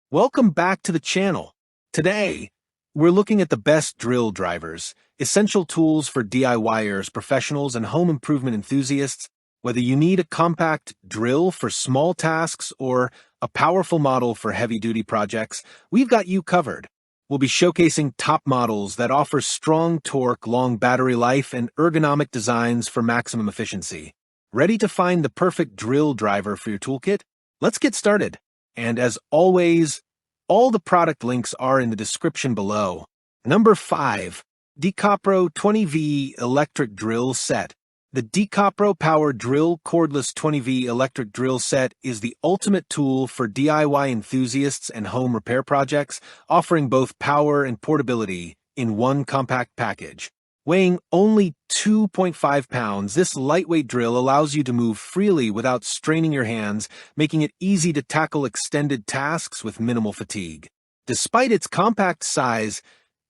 Welcome back to the channel. Today, we're looking at the best drill drivers, essential tools for DIYers, professionals, and home improvement enthusiasts. Whether you need a compact drill for small tasks or a powerful model for heavy-duty projects, we've got you covered. We'll be showcasing top models that offer strong torque, long battery life, and ergonomic designs for maximum efficiency. Ready to find the perfect drill driver for your toolkit? Let's get started. And as always, all the product links are in the description below. Number 5. DEKO 20V Electric Drill Set. The DEKO Power Drill Cordless 20V Electric Drill Set is the ultimate tool for DIY enthusiasts and home repair projects, offering both power and portability in one compact package. Weighing only 2.5 pounds, this lightweight drill allows you to move freely without straining your hands, making it easy to tackle extended tasks with minimal fatigue. Despite its compact size,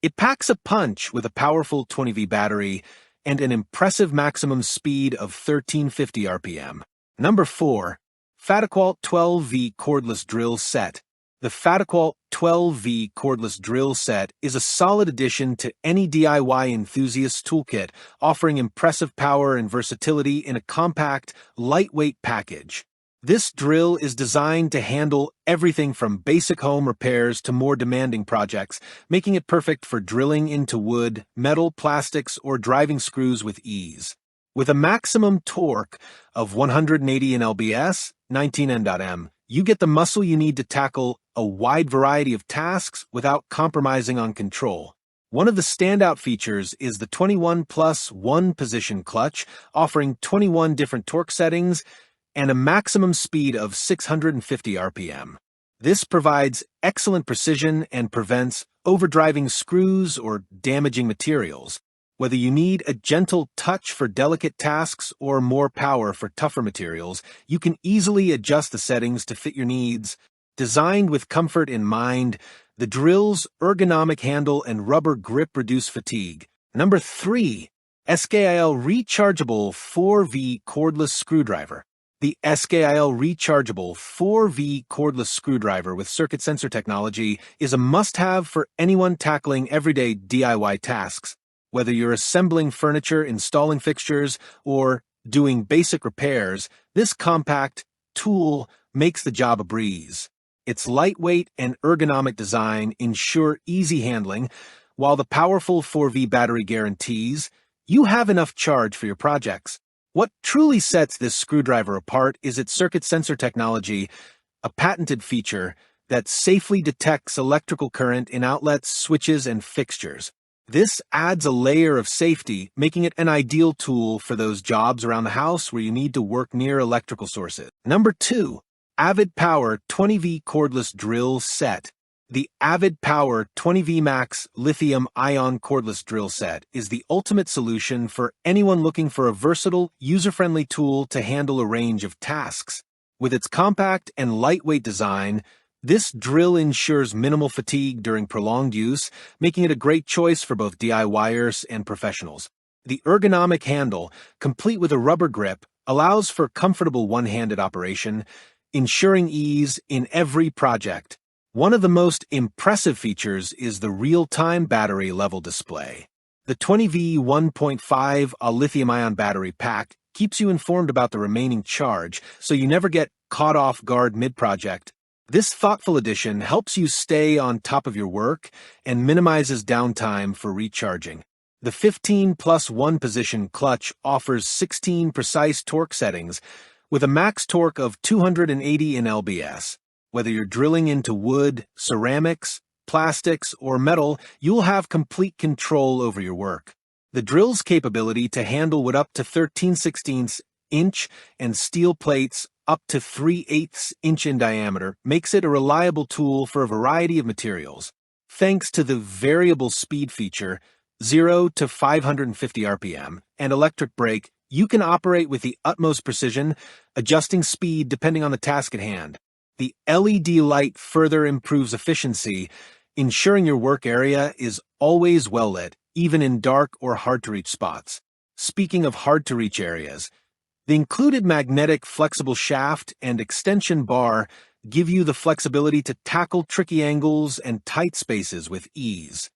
it packs a punch with a powerful 20V battery and an impressive maximum speed of 1350 RPM. Number 4. FADAKWALT 12V Cordless Drill Set. The FADAKWALT 12V Cordless Drill Set is a solid addition to any DIY enthusiast toolkit, offering impressive power and versatility in a compact, lightweight package. This drill is designed to handle everything from basic home repairs to more demanding projects, making it perfect for drilling into wood, metal, plastics, or driving screws with ease. With a maximum torque of 180 lbs, 19 Nm, you get the muscle you need to tackle a wide variety of tasks without compromising on control. One of the standout features is the 21+1 position clutch, offering 21 different torque settings and a maximum speed of 650 RPM. This provides excellent precision and prevents overdriving screws or damaging materials. Whether you need a gentle touch for delicate tasks or more power for tougher materials, you can easily adjust the settings to fit your needs. Designed with comfort in mind, the drill's ergonomic handle and rubber grip reduce fatigue. Number 3. SKIL Rechargeable 4V Cordless Screwdriver. The SKIL Rechargeable 4V Cordless Screwdriver with circuit sensor technology is a must-have for anyone tackling everyday DIY tasks. Whether you're assembling furniture, installing fixtures, or doing basic repairs, this compact tool makes the job a breeze. Its lightweight and ergonomic design ensure easy handling, while the powerful 4V battery guarantees you have enough charge for your projects. What truly sets this screwdriver apart is its circuit sensor technology, a patented feature that safely detects electrical current in outlets, switches, and fixtures. This adds a layer of safety, making it an ideal tool for those jobs around the house where you need to work near electrical sources. Number 2. AVID Power 20V Cordless Drill Set. The AVID Power 20V Max Lithium-Ion Cordless Drill Set is the ultimate solution for anyone looking for a versatile, user-friendly tool to handle a range of tasks. With its compact and lightweight design, this drill ensures minimal fatigue during prolonged use, making it a great choice for both DIYers and professionals. The ergonomic handle, complete with a rubber grip, allows for comfortable one-handed operation, ensuring ease in every project. One of the most impressive features is the real-time battery level display. The 20V 1.5 lithium-ion battery pack keeps you informed about the remaining charge, so you never get caught off guard mid-project. This thoughtful addition helps you stay on top of your work and minimizes downtime for recharging. The 15+1 position clutch offers 16 precise torque settings with a max torque of 280 lbs. Whether you're drilling into wood, ceramics, plastics, or metal, you'll have complete control over your work. The drill's capability to handle wood up to 13/16 inch and steel plates up to 3/8 inch in diameter makes it a reliable tool for a variety of materials. Thanks to the variable speed feature, 0 to 550 RPM, and electric brake, you can operate with the utmost precision, adjusting speed depending on the task at hand. The LED light further improves efficiency, ensuring your work area is always well lit, even in dark or hard-to-reach spots. Speaking of hard-to-reach areas, the included magnetic flexible shaft and extension bar give you the flexibility to tackle tricky angles and tight spaces with ease.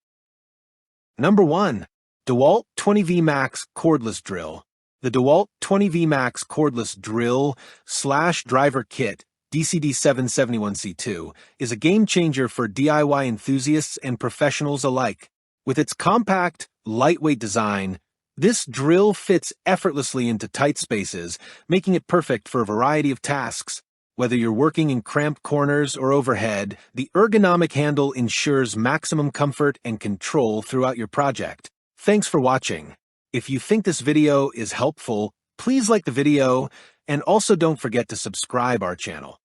Number 1. DEWALT 20V Max Cordless Drill. The DEWALT 20V Max Cordless Drill/Driver Kit DCD771C2 is a game-changer for DIY enthusiasts and professionals alike. With its compact, lightweight design, this drill fits effortlessly into tight spaces, making it perfect for a variety of tasks. Whether you're working in cramped corners or overhead, the ergonomic handle ensures maximum comfort and control throughout your project. Thanks for watching. If you think this video is helpful, please like the video, and also don't forget to subscribe our channel.